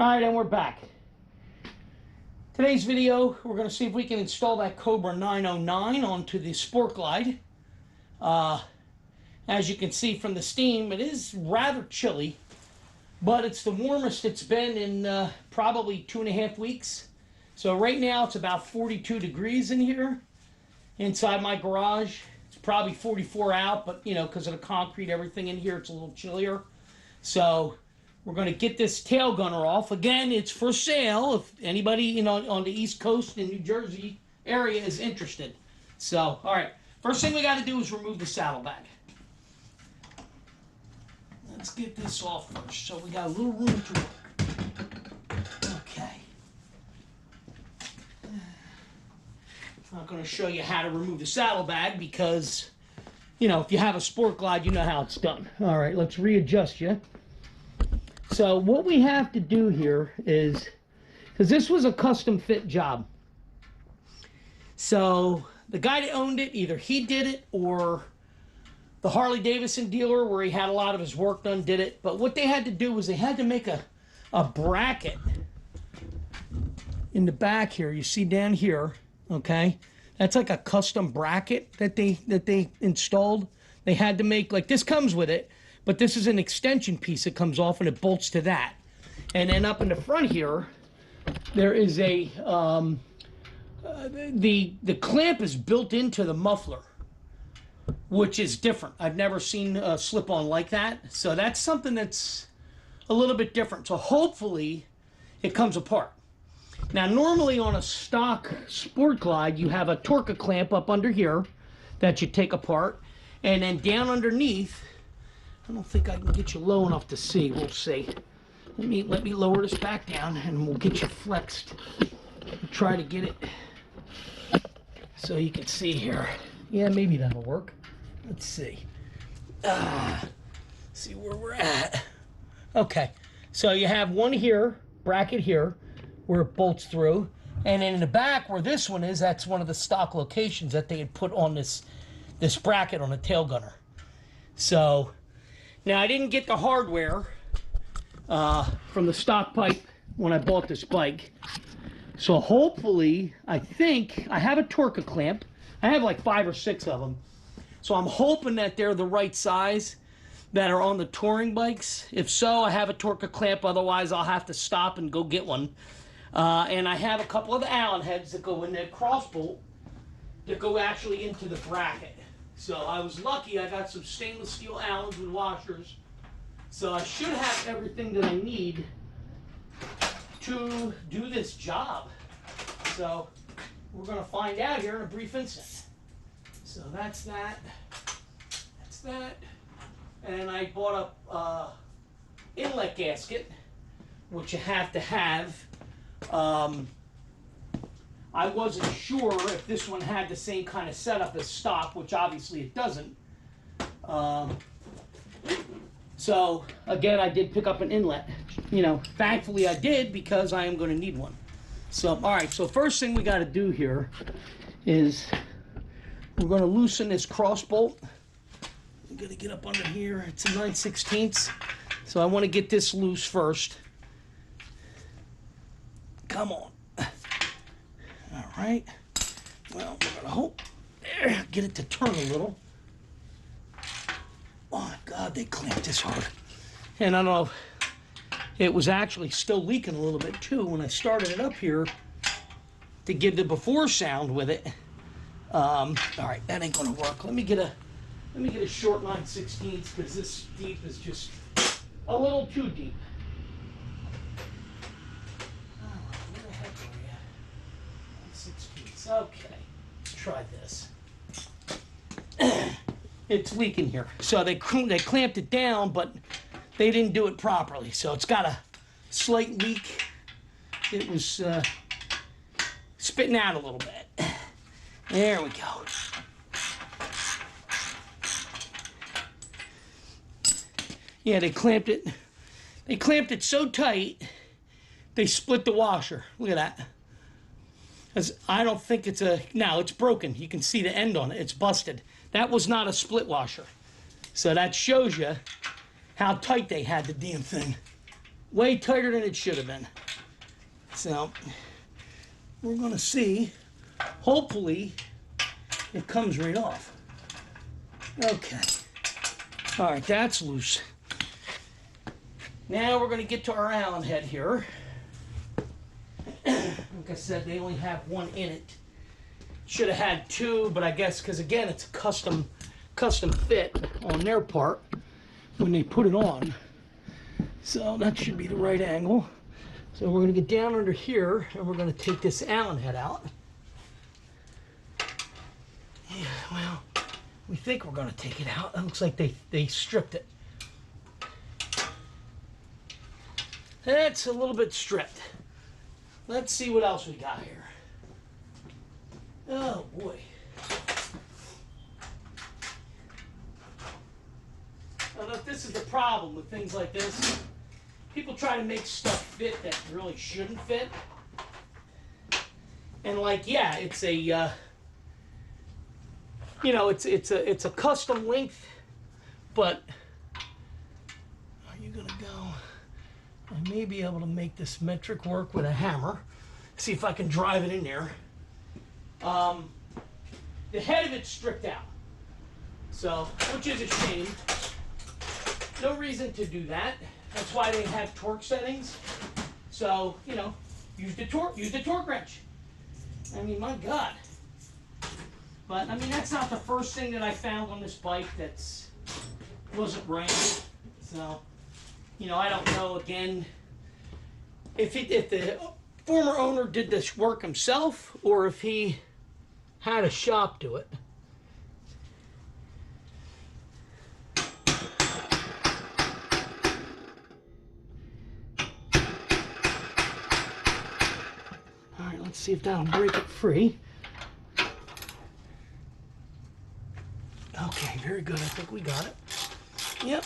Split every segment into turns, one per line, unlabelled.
Alright, and we're back. Today's video, we're going to see if we can install that Cobra 909 onto the Sport Glide. As you can see from the steam, it is rather chilly, but it's the warmest it's been in probably 2.5 weeks. So right now it's about 42 degrees in here inside my garage. It's probably 44 out, but you know, because of the concrete, everything in here, it's a little chillier. So we're going to get this Tailgunner off. Again, it's for sale if anybody, you know, on the East Coast in New Jersey area is interested. So, all right, first thing we got to do is remove the saddlebag. Let's get this off first. So we got a little room to work. Okay. I'm not going to show you how to remove the saddlebag because, you know, if you have a Sport Glide, you know how it's done. All right, let's readjust you. So what we have to do here is, because this was a custom fit job. So the guy that owned it, either he did it or the Harley Davidson dealer where he had a lot of his work done did it. But what they had to do was they had to make a bracket in the back here. You see down here, okay? That's like a custom bracket that they installed. They had to make, like, this comes with it, but this is an extension piece that comes off and it bolts to that. And then up in the front here, there is a, the clamp is built into the muffler, which is different. I've never seen a slip-on like that. So that's something that's a little bit different. So hopefully it comes apart. Now normally on a stock Sport Glide, you have a torqua clamp up under here that you take apart. And then down underneath, I don't think I can get you low enough to see. We'll see. Let me lower this back down and we'll get you flexed. Try to get it so you can see here. Yeah, maybe that'll work. Let's see. See where we're at. Okay, so you have one here, bracket here, where it bolts through. And then in the back where this one is, that's one of the stock locations that they had put on this bracket on a Tailgunner. So now I didn't get the hardware from the stock pipe when I bought this bike. So hopefully, I think, I have a torqua clamp. I have like 5 or 6 of them. So I'm hoping that they're the right size that are on the touring bikes. If so, I have a torqua clamp. Otherwise, I'll have to stop and go get one. And I have a couple of the Allen heads that go in that cross bolt that go actually into the bracket. So I was lucky. I got some stainless steel Allens with washers. So I should have everything that I need to do this job. So we're going to find out here in a brief instant. So that's that. That's that. And I bought a inlet gasket, which you have to have. I wasn't sure if this one had the same kind of setup as stock, which obviously it doesn't. So again, I did pick up an inlet. You know, thankfully I did because I am going to need one. So, all right, so first thing we got to do here is we're going to loosen this cross bolt. I'm going to get up under here. It's a 9/16. So I want to get this loose first. Come on. All right. Well, we're going to hope there, get it to turn a little. Oh, God, they clamped this hard. And I don't know, it was actually still leaking a little bit, too, when I started it up here to give the before sound with it. All right, that ain't going to work. Let me get a short 9/16 because this deep is just a little too deep. Where the heck are you? 9/16. Okay, let's try this. It's leaking here. So they clamped it down, but they didn't do it properly. So it's got a slight leak. It was spitting out a little bit. There we go. Yeah, they clamped it. They clamped it so tight, they split the washer. Look at that. 'Cause I don't think it's a, no, it's broken. You can see the end on it. It's busted. That was not a split washer. So that shows you how tight they had the damn thing. way tighter than it should have been. So we're going to see, hopefully it comes right off. Okay. All right, that's loose. Now we're going to get to our Allen head here. Like I said, they only have one in it. Should have had two, but I guess because again it's a custom fit on their part when they put it on. So that should be the right angle. So we're going to get down under here and we're going to take this Allen head out. Yeah, well, we think we're going to take it out. It looks like they stripped it. That's a little bit stripped. Let's see what else we got here. Oh boy. I don't know if this is the problem with things like this. People try to make stuff fit that really shouldn't fit. And like, yeah, it's a, you know, it's a custom length, but are you gonna go? I may be able to make this metric work with a hammer. See if I can drive it in there. The head of it's stripped out, so which is a shame. No reason to do that. That's why they have torque settings. So, you know, use the torque wrench. I mean, my God. But I mean, that's not the first thing that I found on this bike that's wasn't right. So, you know, I don't know again if the former owner did this work himself or if he had a shop do it. All right, let's see if that'll break it free. Okay, very good. I think we got it. Yep.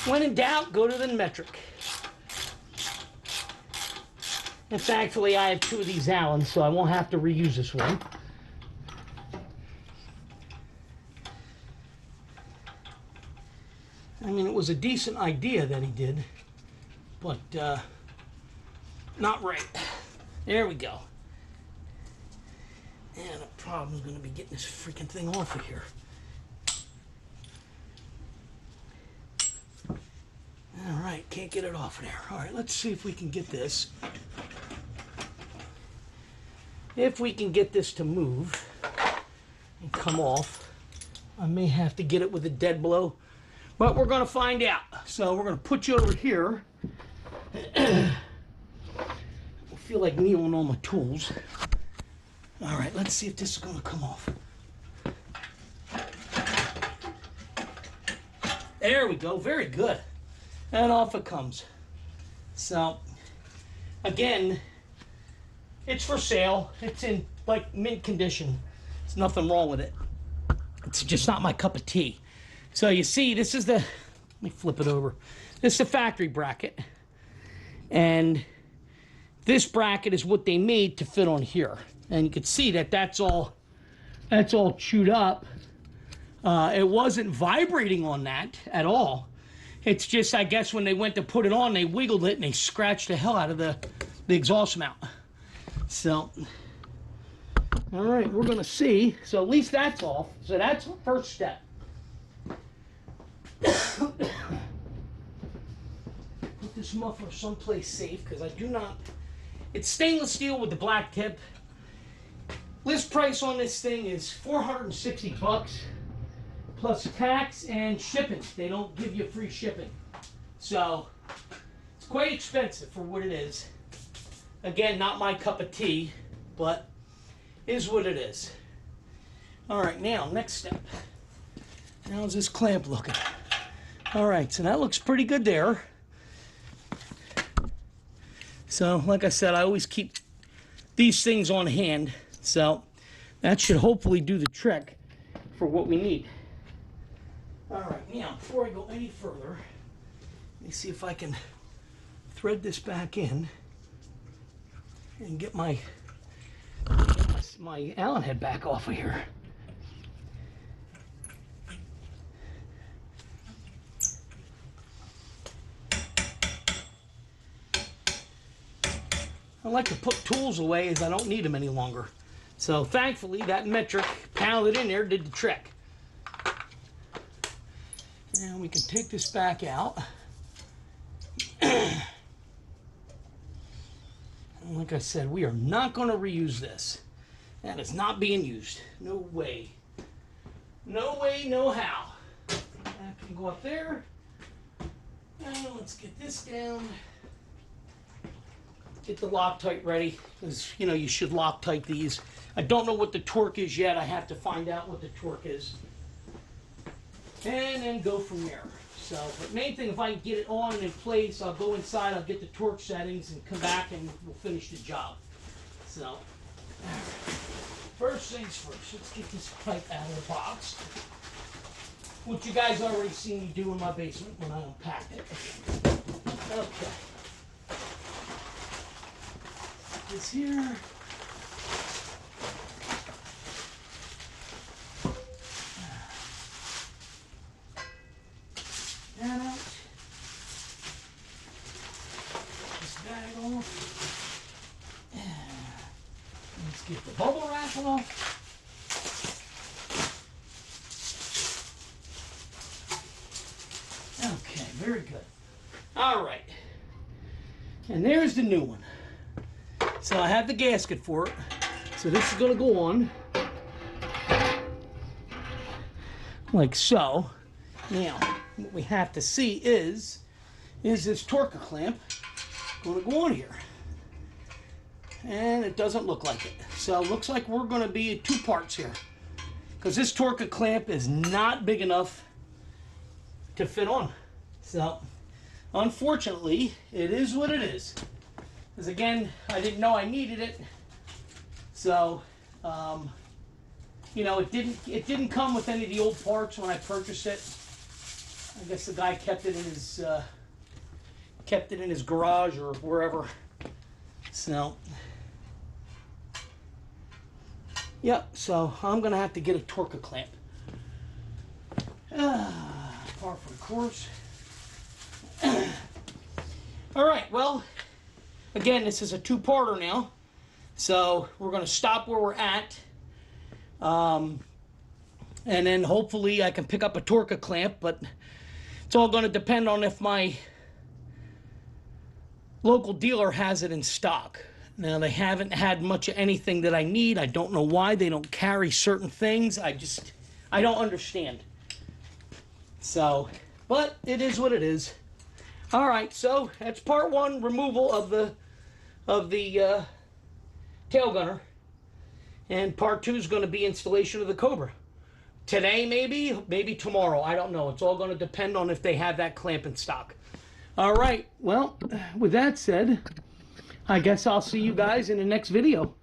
When in doubt, go to the metric. And thankfully, I have two of these Allens, so I won't have to reuse this one. I mean, it was a decent idea that he did, but not right. There we go. And the problem is going to be getting this freaking thing off of here. All right, can't get it off of there. All right, let's see if we can get this. If we can get this to move and come off, I may have to get it with a dead blow, but we're going to find out. So we're going to put you over here. I feel like kneeling on my tools. All right, let's see if this is going to come off. There we go, very good. And off it comes. So, again, it's for sale. It's in like mint condition. There's nothing wrong with it. It's just not my cup of tea. So you see, this is the, let me flip it over. This is the factory bracket. And this bracket is what they made to fit on here. And you can see that that's all chewed up. It wasn't vibrating on that at all. It's just, I guess, when they went to put it on, they wiggled it and they scratched the hell out of the exhaust mount. So, all right, we're going to see. So at least that's off. So that's the first step. Put this muffler someplace safe because I do not... It's stainless steel with the black tip. List price on this thing is $460 plus tax and shipping. They don't give you free shipping. So it's quite expensive for what it is. Again, not my cup of tea, but is what it is. All right, now, next step. How's this clamp looking? All right, so that looks pretty good there. So, like I said, I always keep these things on hand. So that should hopefully do the trick for what we need. All right, now, before I go any further, let me see if I can thread this back in and get my Allen head back off of here. I like to put tools away as I don't need them any longer. So thankfully that metric pounded in there did the trick. And we can take this back out. And like I said, we are not going to reuse this. That is not being used. No way. No way, no how. That can go up there. And let's get this down. Get the Loctite ready, because you know you should Loctite these. I don't know what the torque is yet. I have to find out what the torque is. And then go from there. So, but main thing, if I can get it on and in place, I'll go inside, I'll get the torque settings and come back and we'll finish the job. So, first things first, let's get this pipe out of the box. Which you guys already seen me do in my basement when I unpacked it. Okay. Put this here. That out. This bag off. Let's get the bubble wrap off. Okay, very good. All right. And there's the new one. So I have the gasket for it. So this is going to go on. Like so. Now, what we have to see is this torqua clamp going to go on here. And it doesn't look like it. So it looks like we're going to be two parts here. Because this torqua clamp is not big enough to fit on. So, unfortunately, it is what it is. Because again, I didn't know I needed it. So, you know, it didn't come with any of the old parts when I purchased it. I guess the guy kept it in his garage or wherever. So, yep. So I'm gonna have to get a torqua clamp. Par for the course. All right. Well, again, this is a two-parter now. So we're gonna stop where we're at. And then hopefully I can pick up a torqua clamp, but it's all going to depend on if my local dealer has it in stock. Now, they haven't had much of anything that I need. I don't know why they don't carry certain things. I don't understand. So, but it is what it is. All right, so that's part one, removal of the Tailgunner. And part two is going to be installation of the Cobra. Today, maybe tomorrow. I don't know. It's all going to depend on if they have that clamp in stock. All right. Well, with that said, I guess I'll see you guys in the next video.